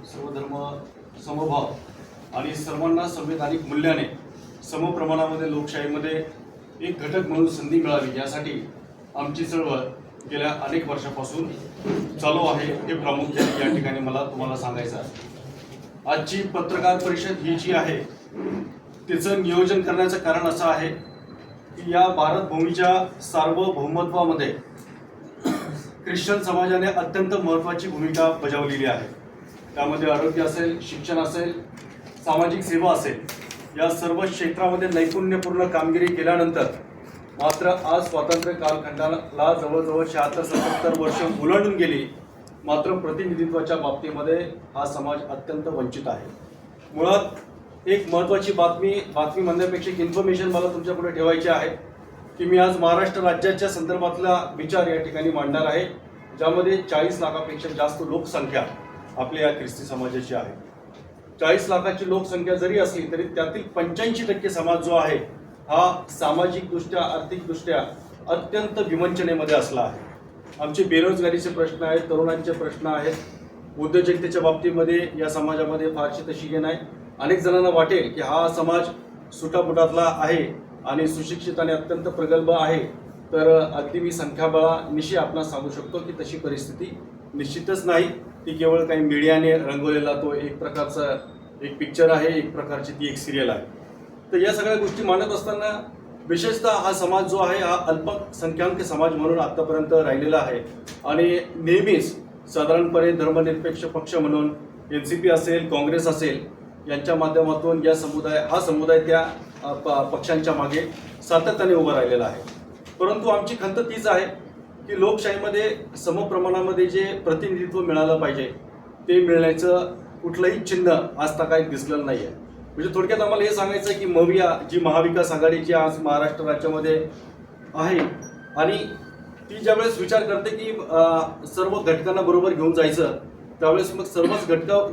सर्वधर्म समभाव आणि सर्वांना संवैधानिक मूल्याने समप्रमाणामध्ये लोकशाहीमध्ये एक घटक म्हणून संधी मिळावी यासाठी आमची चळवळ गेल्या अनेक वर्षापासून चालू आहे हे प्रामुख्याने या ठिकाणी मला तुम्हाला सांगायचं आहे। आजची पत्रकार परिषद ही जी आहे तिचं नियोजन करण्याचं कारण असं आहे की या भारत भूमीच्या सार्वभौमत्वामध्ये ख्रिश्चन समाजाने अत्यंत महत्त्वाची भूमिका बजावलेली आहे। त्यामध्ये आरोग्य असेल, शिक्षण असेल, सामाजिक सेवा असेल, या सर्व क्षेत्रामध्ये नैपुण्यपूर्ण कामगिरी केल्यानंतर मात्र आज स्वातंत्र्य कालखंडाला जवळजवळ 76-77 वर्ष ओलांडून गेली, मात्र प्रतिनिधित्वाच्या बाबतीमध्ये हा समाज अत्यंत वंचित आहे। मुळात एक महत्त्वाची बातमी म्हणण्यापेक्षा एक इन्फॉर्मेशन मला तुमच्यापुढे ठेवायची आहे की मी आज महाराष्ट्र राज्याच्या संदर्भातला विचार या ठिकाणी मांडणार आहे, ज्यामध्ये 40 लाखापेक्षा जास्त लोकसंख्या आपल्या या ख्रिस्ती समाजाची आहे। 40 लाखाची लोकसंख्या जरी असली तरी त्यातील 85% समाज जो आहे हा सामाजिकदृष्ट्या, आर्थिकदृष्ट्या अत्यंत विवंचनेमध्ये असला आहे। आमचे बेरोजगारीचे प्रश्न आहेत, तरुणांचे प्रश्न आहेत, उद्योजकतेच्या बाबतीमध्ये या समाजामध्ये फारशी तशी हे नाही। अनेक जणांना वाटेल की हा समाज सुटापुटातला आहे आणि सुशिक्षित आणि अत्यंत प्रगल्भ आहे, तर अगदी मी संख्याबळानिशी आपणास सांगू शकतो की तशी परिस्थिती निश्चितच नाही। ती केवळ काही मीडियाने रंगवलेला तो एक प्रकारचा एक पिक्चर आहे, एक प्रकारची ती एक सिरियल आहे। तर या सगळ्या गोष्टी मांडत असताना विशेषतः हा समाज जो आहे हा अल्पसंख्याक समाज म्हणून आतापर्यंत राहिलेला आहे आणि नेहमीच साधारणपणे धर्मनिरपेक्ष पक्ष म्हणून NCP असेल, काँग्रेस असेल यांच्या माध्यमातून हा समुदाय त्या पक्षांच्या मागे सातत्याने उभा राहिलेला आहे। परंतु आमची खंत तीच आहे की लोकशाहीमध्ये समप्रमाणामध्ये जे प्रतिनिधित्व मिळालं पाहिजे ते मिळण्याचं कुठलंही चिन्ह आज तक काही दिसलेलं नाही आहे। म्हणजे थोडक्यात आम्हाला हे सांगायचं आहे की मविया जी महाविकास आघाडी जी आज महाराष्ट्र राज्यामध्ये आहे आणि ती ज्यावेळेस विचार करते की सर्व घटकांना बरोबर घेऊन जायचं, त्यावेळेस मग सर्वच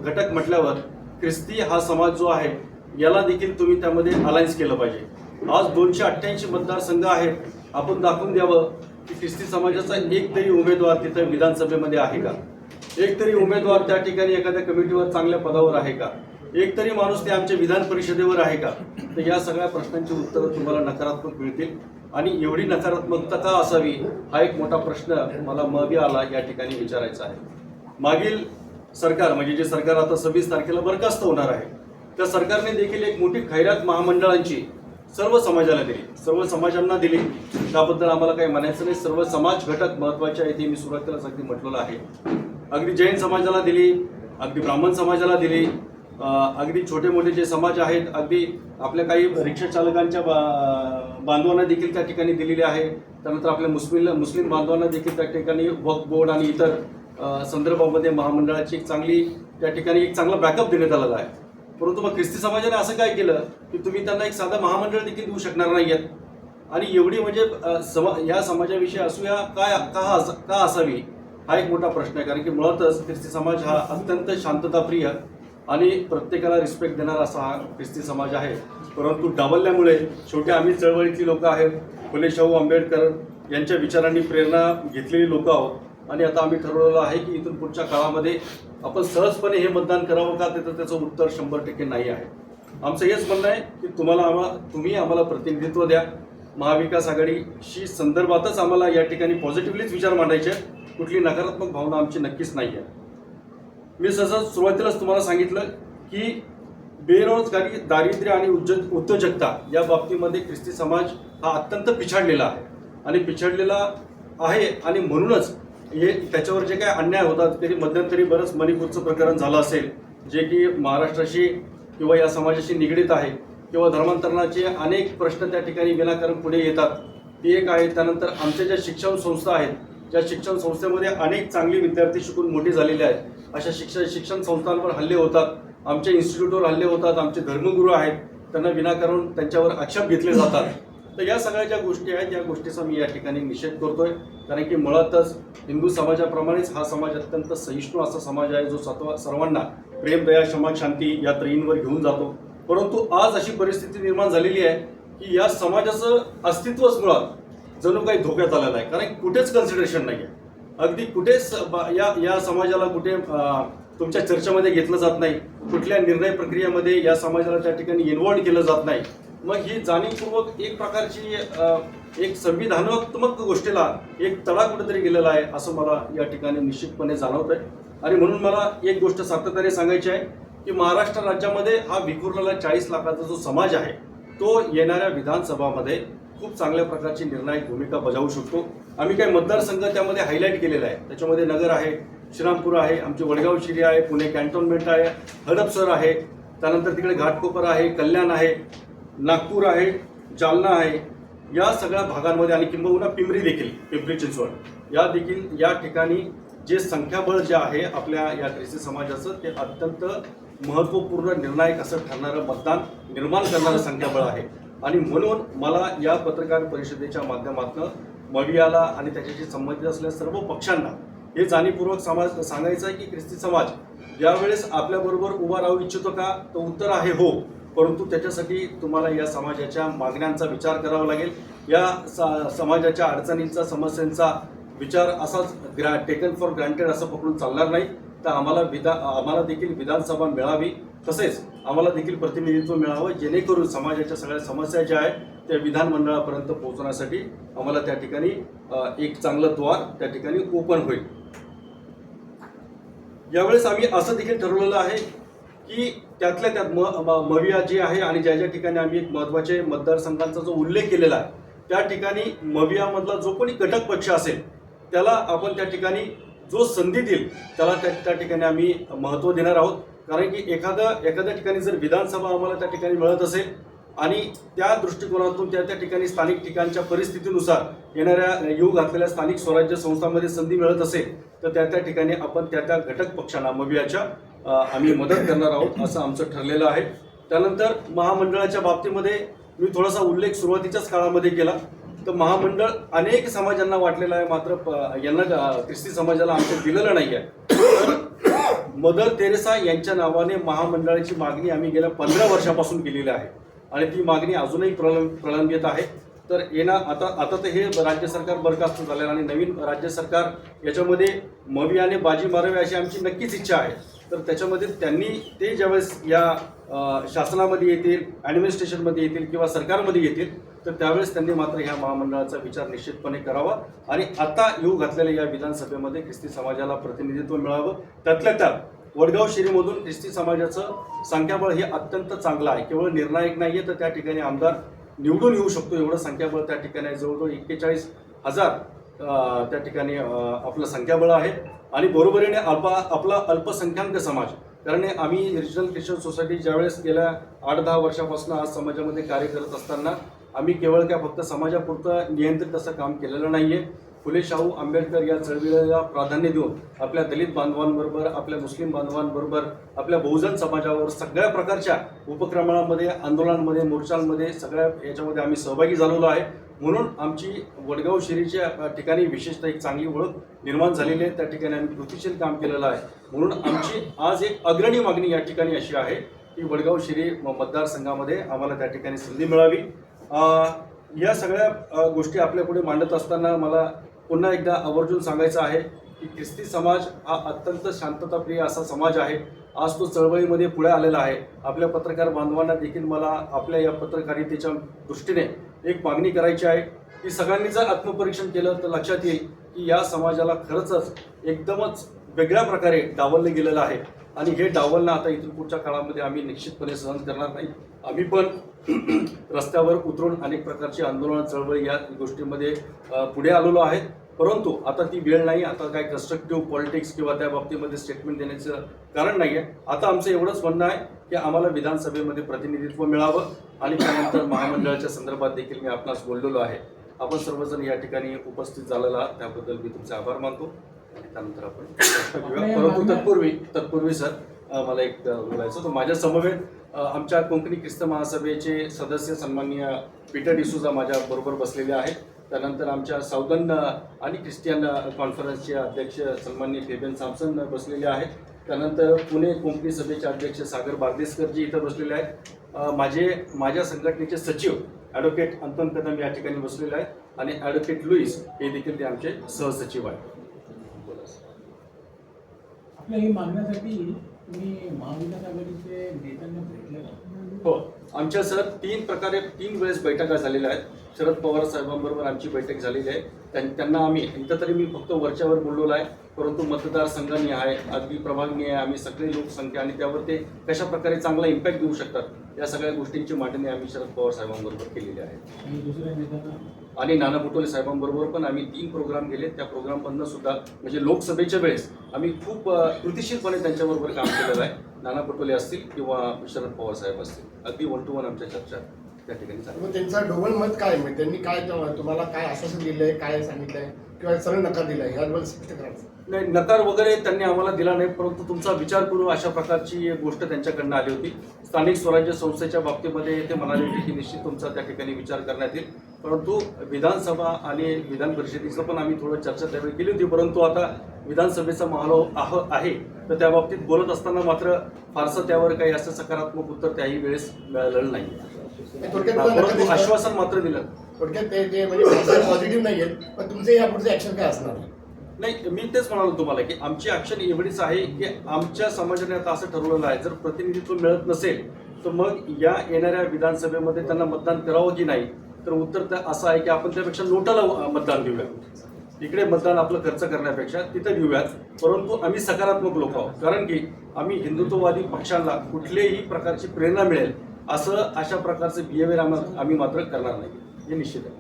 घटक म्हटल्यावर ख्रिस्ती हा समाज जो आहे याला देखील तुम्ही त्यामध्ये अलायन्स केलं पाहिजे। आज 288 मतदारसंघ आहेत, आपण दाखवून द्यावं की ख्रिस्ती समाजाचा एक तरी उमेदवार तिथं विधानसभेमध्ये आहे का, एक तरी उमेदवार त्या ठिकाणी एखाद्या कमिटीवर चांगल्या पदावर आहे का, एक तरी माणूस ते आमच्या विधान परिषदेवर आहे का। तर या सगळ्या प्रश्नांची उत्तरं तुम्हाला नकारात्मक मिळतील आणि एवढी नकारात्मकता का असावी हा एक मोठा प्रश्न मला मवियाला या ठिकाणी विचारायचा आहे। मागील सरकार म्हणजे जे सरकार आता 26 तारखेला बरखास्त होणार आहे, त्या सरकारने देखील एक मोठी खैरात महामंडळांची सर्व समाजाला दिली, सर्व समाजांना दिली। त्याबद्दल आम्हाला काही म्हणायचं नाही, सर्व समाज घटक महत्त्वाचे आहेत हे मी सुरुवातीलाच अगदी म्हटलेलं आहे। अगदी जैन समाजाला दिली, अगदी ब्राह्मण समाजाला दिली, अगदी छोटे मोठे जे समाज आहेत, अगदी आपल्या काही रिक्षा चालकांच्या बांधवांना देखील त्या ठिकाणी दिलेले आहे। त्यानंतर आपल्या मुस्लिम बांधवांना देखील त्या ठिकाणी वक्फ बोर्ड आणि इतर संदर्भामध्ये महामंडळाची एक चांगली त्या ठिकाणी एक चांगला बॅकअप देण्यात आलेला आहे। परंतु मग ख्रिस्ती समाजाने असं काय केलं की तुम्ही त्यांना एक साधा महामंडळ देखील देऊ शकणार नाही आहेत आणि एवढी म्हणजे या समाजाविषयी असूया का असावी हा एक मोठा प्रश्न आहे। कारण की मुळातच ख्रिस्ती समाज हा अत्यंत शांतताप्रिय आणि प्रत्येकाला रिस्पेक्ट देणारा असा हा ख्रिस्ती समाज आहे। परंतु डावलल्यामुळे शेवटी आम्ही चळवळीतली लोक आहेत, फुले शाहू आंबेडकर यांच्या विचारांनी प्रेरणा घेतलेली लोक आहोत आणि आता आम्ही ठरवलेलं आहे की इथून पुढच्या काळामध्ये आपण सहजपणे हे मतदान करावं का, तर त्याचं उत्तर 100% नाही आहे। आमचं हेच म्हणणं आहे की तुम्ही आम्हाला प्रतिनिधित्व द्या। महाविकास आघाडीशी संदर्भातच आम्हाला या ठिकाणी पॉझिटिव्हलीच विचार मांडायचे, कुठली नकारात्मक भावना आमची नक्कीच नाही आहे। मी सहज सुरुवातीलाच तुम्हाला सांगितलं की बेरोजगारी, दारिद्र्य आणि उद्योजकता या बाबतीमध्ये ख्रिस्ती समाज हा अत्यंत पिछाडलेला आहे आणि पिछाडलेला आहे आणि म्हणूनच हे त्याच्यावर जे काही अन्याय होतात, तरी मध्यंतरी बरंच मणिपूरचं प्रकरण झालं असेल जे की महाराष्ट्राशी किंवा या समाजाशी निगडीत आहे, किंवा धर्मांतरणाचे अनेक प्रश्न त्या ठिकाणी विनाकारण पुढे येतात, ती एक आहे। त्यानंतर आमच्या ज्या शिक्षण संस्था आहेत, ज्या शिक्षण संस्थेमध्ये अनेक चांगले विद्यार्थी शिकून मोठे झालेले आहेत, अशा शिक्षण संस्थांवर हल्ले होतात, आमच्या इन्स्टिट्यूटवर हल्ले होतात, आमचे धर्मगुरू आहेत त्यांना विनाकारण त्यांच्यावर आक्षेप घेतले जातात। तर या सगळ्या ज्या गोष्टी आहेत या गोष्टीचा मी या ठिकाणी निषेध करतोय, कारण की मुळातच हिंदू समाजाप्रमाणेच हा समाज अत्यंत सहिष्णू असा समाज आहे जो सर्वांना प्रेम, दया, क्षमा, शांती या त्रयींवर घेऊन जातो। परंतु आज अशी परिस्थिती निर्माण झालेली आहे की या समाजाचं अस्तित्वच मुळात जणू काही धोक्यात आलेलं आहे, कारण कुठेच कन्सिडरेशन नाही आहे, अगदी कुठेच या समाजाला कुठे तुमच्या चर्चेमध्ये घेतलं जात नाही, कुठल्या निर्णय प्रक्रियेमध्ये या समाजाला त्या ठिकाणी इन्व्हॉल्व केलं जात नाही, मग ही जाणीवपूर्वक एक प्रकारची एक संविधानात्मक गोष्टीला एक तडा कुठेतरी गेलेला आहे असं मला या ठिकाणी निश्चितपणे जाणवत आहे. आणि म्हणून मला एक गोष्ट सातत्याने सांगायची आहे की महाराष्ट्र राज्यामध्ये हा विखुरलेला 40 लाखाचा जो समाज आहे तो येणाऱ्या विधानसभामध्ये खूप चांगल्या प्रकारची निर्णायक भूमिका बजावू शकतो. आम्ही काही मतदारसंघ त्यामध्ये हायलाईट केलेला आहे. त्याच्यामध्ये नगर आहे, श्रीरामपूर आहे, आमची वडगाव शिरी आहे, पुणे कॅन्टोन्मेंट आहे, हडपसर आहे, त्यानंतर तिकडे घाटकोपर आहे, कल्याण आहे, नागपूर आहे, जालना आहे. या सगळ्या भागांमध्ये आणि किंबहुना पिंपरी देखील, पिंपरी चिंचवड या ठिकाणी जे संख्याबळ जे आहे आपल्या या ख्रिस्ती समाजाचं ते अत्यंत महत्त्वपूर्ण निर्णायक असं ठरणारं मतदान निर्माण करणारं संख्याबळ आहे. आणि म्हणून मला या पत्रकार परिषदेच्या माध्यमातून मवियाला आणि त्याच्याशी संबंधित असलेल्या सर्व पक्षांना हे जाणीवपूर्वक सांगायचं आहे की ख्रिस्ती समाज यावेळेस आपल्याबरोबर उभा राहू इच्छितो का, तर उत्तर आहे हो. परंतु त्याच्यासाठी तुम्हाला या समाजाच्या मागण्यांचा विचार करावा लागेल. या समाजाच्या अडचणींचा, समस्यांचा विचार असाच टेकन फॉर ग्रांटेड असं पकडून चालणार नाही. तर आम्हाला देखील विधानसभा मिळावी, तसेच आम्हाला देखील प्रतिनिधित्व मिळावं, जेणेकरून समाजाच्या सगळ्या समस्या ज्या आहेत त्या विधानमंडळापर्यंत पोहोचण्यासाठी आम्हाला त्या ठिकाणी एक चांगलं द्वार त्या ठिकाणी ओपन होईल. यावेळेस आम्ही असं देखील ठरवलेलं आहे की त्यातल्या त्यात मविया जी आहे आणि ज्या ज्या ठिकाणी आम्ही एक महत्त्वाचे मतदारसंघांचा जो उल्लेख केलेला आहे त्या ठिकाणी मवियामधला जो कोणी घटक पक्ष असेल त्याला आपण त्या ठिकाणी जो संधी देईल त्याला त्या ठिकाणी आम्ही महत्त्व देणार आहोत. कारण की एखाद्या ठिकाणी जर विधानसभा आम्हाला त्या ठिकाणी मिळत असेल आणि त्या दृष्टिकोनातून त्या ठिकाणी स्थानिक ठिकाणच्या परिस्थितीनुसार येणाऱ्या येऊ घातलेल्या स्थानिक स्वराज्य संस्थांमध्ये संधी मिळत असेल तर त्या ठिकाणी आपण त्या घटक पक्षांना मवियाच्या आम्ही मदत करणार आहोत असं आमचं ठरलेलं आहे. त्यानंतर महामंडळाच्या बाबतीमध्ये मी थोडासा उल्लेख सुरुवातीच्याच काळामध्ये केला. तर महामंडळ अनेक समाजांना वाटलेलं आहे, मात्र यांना ख्रिस्ती समाजाला आमच्या दिलेलं नाही आहे. तर मदर तेरेसा यांच्या नावाने महामंडळाची मागणी आम्ही गेल्या 15 वर्षापासून केलेली आहे आणि ती मागणी अजूनही प्रलंबित आहे. तर आता तर हे राज्य सरकार बरखास्त झालेलं आणि नवीन राज्य सरकार याच्यामध्ये मवियाने बाजी मारावी अशी आमची नक्कीच इच्छा आहे. तर त्याच्यामध्ये ते ज्यावेळेस या शासनामध्ये येतील, ॲडमिनिस्ट्रेशनमध्ये येतील किंवा सरकारमध्ये येतील तर त्यावेळेस त्यांनी मात्र ह्या महामंडळाचा विचार निश्चितपणे करावा आणि आता येऊ घातलेल्या या विधानसभेमध्ये ख्रिस्ती समाजाला प्रतिनिधित्व मिळावं. त्यातल्या त्यात वडगाव शिरीमधून ख्रिस्ती समाजाचं संख्याबळ हे अत्यंत चांगलं आहे. केवळ निर्णायक नाही आहे तर त्या ठिकाणी आमदार निवडून येऊ शकतो एवढं संख्याबळ त्या ठिकाणी जवळजवळ 41,000 त्या ठिकाणी आपलं संख्याबळ आहे. आणि बरोबरीने आपला अल्पसंख्याक समाज, कारण आम्ही रिजनल ख्रिश्चन सोसायटी ज्यावेळेस गेल्या 8-10 वर्षापासून आज समाजामध्ये कार्य करत असताना आम्ही केवळ काय फक्त समाजापुरतं नियंत्रित असं काम केलेलं नाही आहे. फुले शाहू आंबेडकर या चळवळीला प्राधान्य देऊन आपल्या दलित बांधवांबरोबर, आपल्या मुस्लिम बांधवांबरोबर, आपल्या बहुजन समाजावर सगळ्या प्रकारच्या उपक्रमांमध्ये, आंदोलनांमध्ये, मोर्चांमध्ये सगळ्या याच्यामध्ये आम्ही सहभागी झालेलो आहे. म्हणून आमची वडगाव शिरीच्या ठिकाणी विशेषतः एक चांगली ओळख निर्माण झालेली आहे. त्या ठिकाणी आम्ही कृतीशील काम केलेलं आहे. म्हणून आमची आज एक अग्रणी मागणी या ठिकाणी अशी आहे की वडगाव शिरी मतदारसंघामध्ये आम्हाला त्या ठिकाणी संधी मिळावी. या सगळ्या गोष्टी आपल्यापुढे मांडत असताना मला पुन्हा एकदा आवर्जून सांगायचं आहे की ख्रिस्ती समाज हा अत्यंत शांतताप्रिय असा समाज आहे. आज तो चळवळीमध्ये पुढे आलेला आहे. आपल्या पत्रकार बांधवांना देखील मला आपल्या या पत्रकारितेच्या दृष्टीने एक मागणी करायची आहे की सगळ्यांनी जर आत्मपरीक्षण केलं तर लक्षात येईल की या समाजाला खरंच एकदमच वेगळ्या प्रकारे डावललं गेलेलं आहे आणि हे डावलणं आता इथून पुढच्या काळामध्ये आम्ही निश्चितपणे सहन करणार नाही. आम्ही पण रस्त्यावर उतरून अनेक प्रकारची आंदोलन, चळवळी या गोष्टींमध्ये पुढे आलेलो आहे. परंतु आता ती वेळ नाही. आता काय कन्स्ट्रक्टिव्ह पॉलिटिक्स किंवा त्या बाबतीमध्ये स्टेटमेंट देण्याचं कारण नाही आहे. आता आमचं एवढंच म्हणणं आहे की आम्हाला विधानसभेमध्ये प्रतिनिधित्व मिळावं आणि त्यानंतर महामंडळाच्या संदर्भात देखील मी आपणास बोललेलो आहे. आपण सर्वजण या ठिकाणी उपस्थित झालेला त्याबद्दल मी तुमचे आभार मानतो. त्यानंतर आपण परंतु तत्पूर्वी सर मला एक बोलायचं तर माझ्या समवेत आमच्या कोकणी ख्रिस्त महासभेचे सदस्य सन्माननीय पीटर डिसूजा माझ्या बरोबर बसलेले आहेत. त्यानंतर आमच्या साऊदर्न आणि ख्रिस्टियन कॉन्फरन्सचे अध्यक्ष सन्माननीय फेबियन सॅमसन बसलेले आहेत. त्यानंतर पुणे कोकणी सभेचे अध्यक्ष सागर बारदेसकरजी इथं बसलेले आहेत. माझ्या संघटनेचे सचिव ॲडव्होकेट अंतन कदम या ठिकाणी बसलेले आहेत आणि ॲडव्होकेट लुईस हे देखील ते आमचे सहसचिव आहेत. आपल्या ही मागण्यासाठी तुम्ही महाविकास आघाडीचे नेत्यांना भेटले का? हो, आमच्या सर तीन वेळेस बैठका झालेल्या आहेत. शरद पवार साहेबांबरोबर आमची बैठक झालेली आहे. त्यांना आम्ही इथं तरी मी फक्त वरच्यावर बोललेलो आहे, परंतु मतदारसंघाने आहे, अगदी प्रभागनी आहे, आम्ही सगळे लोकसंख्या आणि त्यावर ते कशा प्रकारे चांगला इम्पॅक्ट देऊ शकतात या सगळ्या गोष्टींची मांडणी आम्ही शरद पवार साहेबांबरोबर केलेली आहे. आणि दुसऱ्या नेत्यांना आणि नाना पटोले साहेबांबरोबर पण आम्ही 3 प्रोग्राम केले. त्या प्रोग्राममधनं सुद्धा म्हणजे लोकसभेच्या वेळेस आम्ही खूप कृतिशीलपणे त्यांच्याबरोबर काम केलेलं आहे. नाना पटोले असतील किंवा शरद पवार साहेब असतील, अगदी 1 to 1 आमच्या चर्चा त्या ठिकाणी झाली. मग त्यांचा ढोबळ मत काय, म्हणजे त्यांनी काय तुम्हाला काय आश्वासन दिलंय, काय सांगितलंय किंवा सरळ नकार दिलाय याबद्दल स्पष्ट करायचं. नाही, नकार वगैरे त्यांनी आम्हाला दिला नाही, परंतु तुमचा विचार करू अशा प्रकारची गोष्ट त्यांच्याकडनं आली होती. स्थानिक स्वराज्य संस्थेच्या बाबतीमध्ये ते म्हणाले होते की निश्चित तुमचा त्या ठिकाणी विचार करण्यात येईल, परंतु विधानसभा आणि विधान परिषदेचं पण आम्ही थोडं चर्चा त्यावेळी केली होती. परंतु आता विधानसभेचा माहोल आहे, तर त्या बाबतीत बोलत असताना मात्र फारसं त्यावर काही असं सकारात्मक उत्तर त्याही वेळेस मिळालेलं नाही. परंतु आश्वासन मात्र दिलं. थोडक्यात ते म्हणजे पॉझिटिव्ह नाही आहेत, पण तुमचे यापुढचे ऍक्शन काय असणार? नाही, मी तेच म्हणालो तुम्हाला की आमची ऍक्शन एवढीच आहे की आमच्या समाजाने आता असं ठरवलेलं आहे, जर प्रतिनिधित्व मिळत नसेल तर मग या येणाऱ्या विधानसभेमध्ये त्यांना मतदान करावं की नाही, तर उत्तर तर असं आहे की आपण त्यापेक्षा नोटाला मतदान देऊया. इकडे मतदान आपलं खर्च करण्यापेक्षा तिथं देऊयात. परंतु आम्ही सकारात्मक लोक आहोत, कारण की आम्ही हिंदुत्ववादी पक्षांना कुठल्याही प्रकारची प्रेरणा मिळेल अशा प्रकारचे बिहेवियर आम्ही मात्र करणार नाही, हे निश्चित आहे.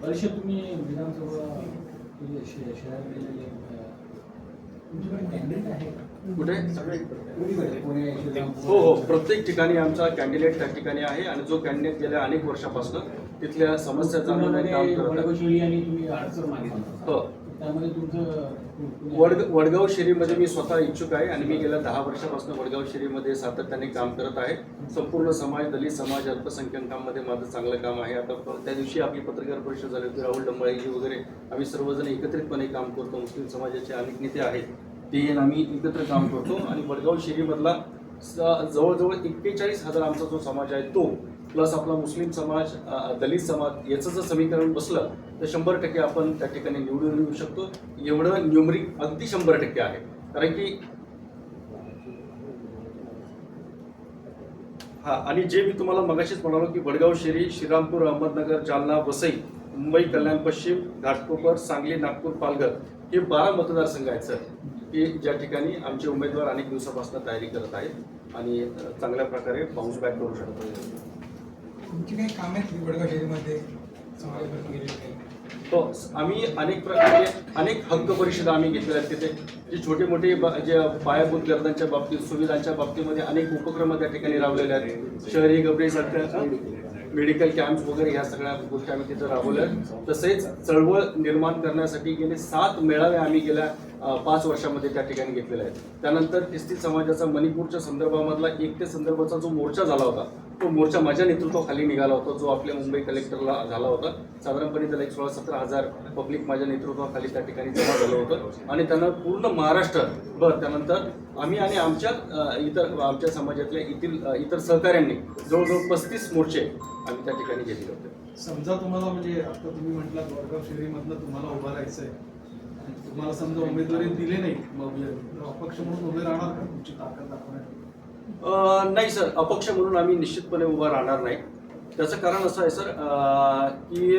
बरेचसे तुम्ही विधानसभा शहर गेलेले तुमच्याकडे कॅन्डिडेट आहे का? कुठे? पुणे हो, प्रत्येक ठिकाणी आमचा कॅन्डिडेट त्या ठिकाणी आहे आणि जो कॅन्डिडेट गेल्या अनेक वर्षापासून तिथल्या समस्या जाणून काम करत आहे. आणि तुम्ही अडचण मागितली. हो, त्यामध्ये तुमचं वडगाव शेरीमध्ये मी स्वतः इच्छुक आहे आणि मी गेल्या 10 वर्षापासून वडगाव शेरीमध्ये सातत्याने काम करत आहे. संपूर्ण समाज, दलित समाज, अल्पसंख्याकांमध्ये माझं चांगलं काम आहे. आता त्या दिवशी आपली पत्रकार परिषद झाली होती, राहुल डंबाळेजी वगैरे आम्ही सर्वजण एकत्रितपणे काम करतो. मुस्लिम समाजाचे अनेक नेते आहेत, ते आम्ही एकत्र काम करतो आणि वडगाव शेरीमधला जवळजवळ 41,000 आमचा जो समाज आहे तो प्लस आपला मुस्लिम समाज, दलित समाज याचं जर समीकरण बसलं तर 100% आपण त्या ठिकाणी निवडून येऊ शकतो. एवढं न्यूमरिक अगदी 100% आहे. कारण की आणि जे मी तुम्हाला मगाशीच म्हणालो की वडगाव शेरी, श्रीरामपूर, अहमदनगर, जालना, वसई, मुंबई, कल्याण पश्चिम, घाटकोपर, सांगली, नागपूर, पालघर हे 12 मतदारसंघ आहेत सर, की ज्या ठिकाणी आमचे उमेदवार अनेक दिवसापासून तयारी करत आहेत आणि चांगल्या प्रकारे बाउन्स बॅक करू शकतो. तुमची काही कामे आहेत वडगाव शहरीमध्ये समाजाबद्दल गेलेली काही? तो आम्ही अनेक प्रकारे अनेक हक्क परिषदा आम्ही घेतलेल्या आहेत. तिथे जे छोटे मोठे जे पायाभूत गरजांच्या बाबतीत, सुविधांच्या बाबतीमध्ये अनेक उपक्रम त्या ठिकाणी राबवलेले आहेत. शहरी गबरीसारख्या मेडिकल कॅम्प्स वगैरे ह्या सगळ्या गोष्टी आम्ही तिथं राबवल्या. तसेच चळवळ निर्माण करण्यासाठी गेले 7 मेळावे आम्ही गेल्या 5 वर्षामध्ये त्या ठिकाणी घेतलेले आहेत. त्यानंतर ख्रिस्ती समाजाचा मणिपूरच्या संदर्भामधला एकते संदर्भाचा जो मोर्चा झाला होता, तो मोर्चा माझ्या नेतृत्वाखाली निघाला होता, जो आपल्या मुंबई कलेक्टरला झाला होता. साधारणपणे त्याला 16-17 हजार पब्लिक माझ्या नेतृत्वाखाली त्या ठिकाणी जमा झालं होतं आणि त्यांना पूर्ण महाराष्ट्रभर त्यानंतर आम्ही आणि आमच्या समाजातल्या इतर सहकाऱ्यांनी जवळजवळ 35 मोर्चे आम्ही त्या ठिकाणी घेतले होते. समजा तुम्हाला म्हणजे आता तुम्ही म्हटलात वडगाव शहरीमधलं तुम्हाला उभं राहायचं आहे आणि तुम्हाला समजा उमेदवारी दिली नाही, मग अपक्ष म्हणून उभे राहणार का तुमची ताकद दाखवण्यासाठी? नाही सर, अपक्ष म्हणून आम्ही निश्चितपणे उभा राहणार नाही. त्याचं कारण असं आहे सर की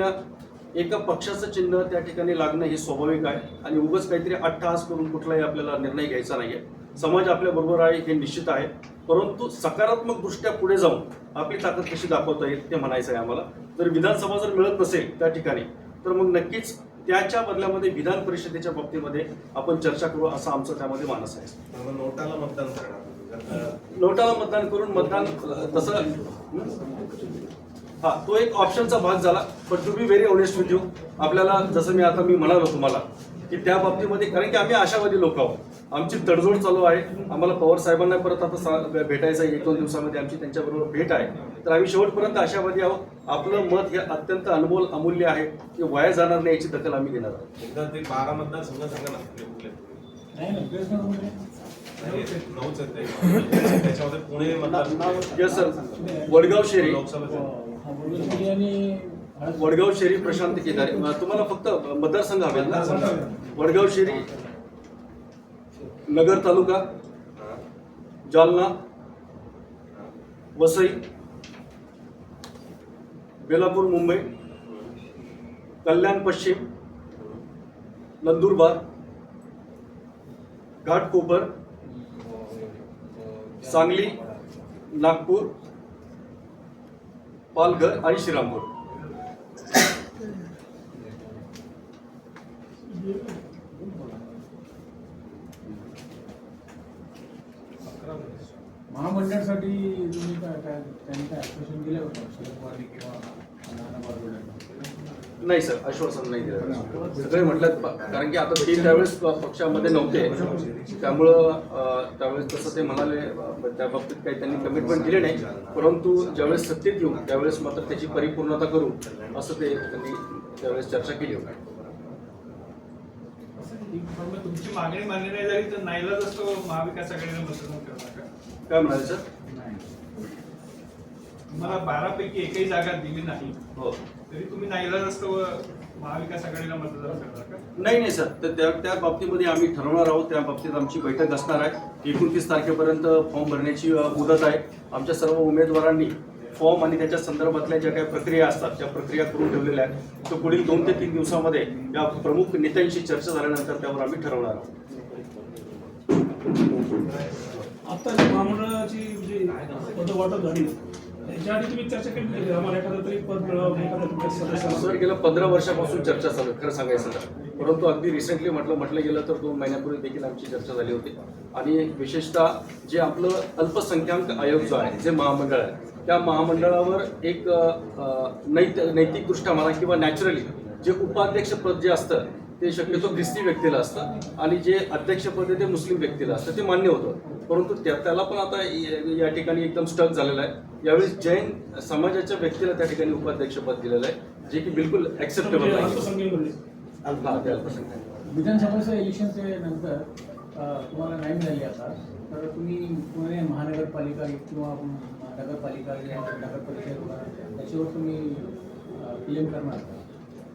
एका पक्षाचं चिन्ह त्या ठिकाणी लागणं हे स्वाभाविक आहे आणि उगाच काहीतरी अट्टहास करून कुठलाही आपल्याला निर्णय घ्यायचा नाही आहे. समाज आपल्याबरोबर आहे हे निश्चित आहे, परंतु सकारात्मक दृष्ट्या पुढे जाऊन आपली ताकद कशी दाखवता येईल ते म्हणायचं आहे आम्हाला. जर विधानसभा जर मिळत नसेल त्या ठिकाणी तर मग नक्कीच त्याच्या बदल्यामध्ये विधान परिषदेच्या बाबतीमध्ये आपण चर्चा करू असा आमचं त्यामध्ये मानस आहे. नोटाला मतदान करणार, नोटाला मतदान करून मतदान तसं तो एक ऑप्शनचा भाग झाला. पण to be very honest with you, आपल्याला जसं मी म्हणालो तुम्हाला की त्या बाबतीमध्ये, कारण की आम्ही आशावादी लोक आहोत, आमची तडजोड चालू आहे. आम्हाला पवार साहेबांना परत आता भेटायचं आहे, 1-2 दिवसामध्ये आमची त्यांच्याबरोबर भेट आहे. तर आम्ही शेवटपर्यंत आशावादी आहोत. आपलं मत हे अत्यंत अनमोल अमूल्य आहे, की वाया जाणार नाही याची दखल आम्ही घेणार आहोत. एकदा ते 12 मतदारसंघ सांगा ना कुठले नऊच आहेत ते. त्याच्यामध्ये पुणे मतदार येस सर, वडगाव शेरी, लोकसभेचे आणि वडगाव शेरी, प्रशांत केदारे. तुम्हाला फक्त मतदारसंघ हवेत ना? वडगाव शेरी, नगर तालुका, जालना, वसई, बेलापूर मुंबई, कल्याण पश्चिम, नंदुरबार, घाटकोपर, सांगली, नागपूर, पालघर आणि श्रीरामपूर. महामंडळासाठी तुम्ही काय काय त्यांनी काय आश्वासन दिलं होतं शरद पवार किंवा नाना पटोले? नाही सर, आश्वासन नाही दिलं. सगळे म्हटलं कारण की आता ते त्यावेळेस पक्षामध्ये नव्हते, त्यामुळं त्यावेळेस तसं ते म्हणाले त्या बाबतीत काही त्यांनी कमिटमेंट दिले नाही. परंतु ज्यावेळेस सत्तेत येऊ त्यावेळेस मात्र त्याची परिपूर्णता करू असं ते त्यांनी त्यावेळेस चर्चा केली होती. पण मग तुमची मागणी मान्य नाही झाली तर नाईलाज असतो महाविकास आघाडीला मतदान करणार का? काय म्हणाले सर? तुम्हाला 12 पैकी एकही जागा दिली नाही हो. तरी तुम्ही नाईलाज असतो महाविकास आघाडीला मतदान करणार का? नाही सर, तर त्या बाबतीमध्ये आम्ही ठरवणार आहोत. त्या बाबतीत आमची बैठक असणार आहे. 29 तारखेपर्यंत फॉर्म भरण्याची मुदत आहे. आमच्या सर्व उमेदवारांनी फॉर्म आणि त्याच्या संदर्भातल्या ज्या काही प्रक्रिया असतात त्या प्रक्रिया करून ठेवलेल्या आहेत. तो पुढील 2 ते 3 दिवसामध्ये या प्रमुख नेत्यांशी चर्चा झाल्यानंतर त्यावर आम्ही ठरवणार आहोत. आता जी महामंडळाची जी पदं वाटप झाली त्याच्या आधी तुम्ही चर्चा केली होती आम्हाला एखादं तरी पद मिळावं एखाद्या तुमच्या सदस्याला? सर, गेल्या 15 वर्षापासून चर्चा चालू आहे खरं सांगायचं तर. परंतु अगदी रिसेंटली म्हटलं गेलं तर 2 महिन्यापूर्वी देखील आमची चर्चा झाली होती. आणि विशेषतः जे आपलं अल्पसंख्याक आयोग जो आहे, जे महामंडळ आहे, त्या महामंडळावर एक नैतिकदृष्ट्या म्हणा किंवा नॅचरली जे उपाध्यक्षपद जे असतं ते शक्यतो ख्रिस्ती व्यक्तीला असतं आणि जे अध्यक्षपद आहे ते मुस्लिम व्यक्तीला असतं. ते मान्य होतं. परंतु त्याला पण आता या ठिकाणी एकदम स्टक झालेलं आहे. यावेळेस जैन समाजाच्या व्यक्तीला त्या ठिकाणी उपाध्यक्षपद दिलेलं आहे, जे की बिलकुल ऍक्सेप्टेबल नाही. अल्पसंख्याक ते अल्पसंख्याक. विधानसभेच्या इलेक्शनच्या नंतर तुम्हाला नाही मिळाली आता तर तुम्ही पुणे महानगरपालिका किंवा नगरपालिका नगर परिषद त्याच्यावर तुम्ही क्लेम करणार का?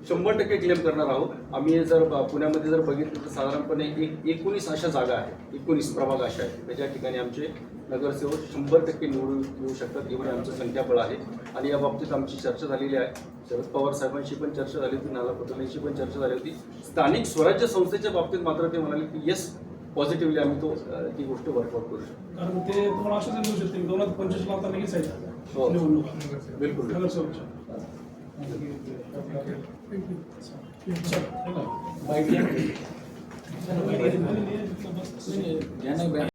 100% क्लेम करणार आहोत. आम्ही जर पुण्यामध्ये जर बघितलं तर साधारणपणे 19 अशा जागा आहेत, 19 प्रभाग अशा आहेत त्याच्या ठिकाणी आमचे नगरसेवक 100% निवडून येऊ शकतात. एवढे आमचं संख्याबळ आहे. आणि या बाबतीत आमची चर्चा झालेली आहे. शरद पवार साहेबांशी पण चर्चा झाली होती, नाना पटोलेंशी पण चर्चा झाली होती. स्थानिक स्वराज्य संस्थेच्या बाबतीत मात्र ते म्हणाले की येस, पॉझिटिव्हली आम्ही ती गोष्ट वर्कआउट करू शकतो. कारण ते तुम्हाला आश्वासन देऊ शकते 2025 ला आता लगेच हो. आहे निवडणूक बिलकुल. नगरसेवकच्या. बाईट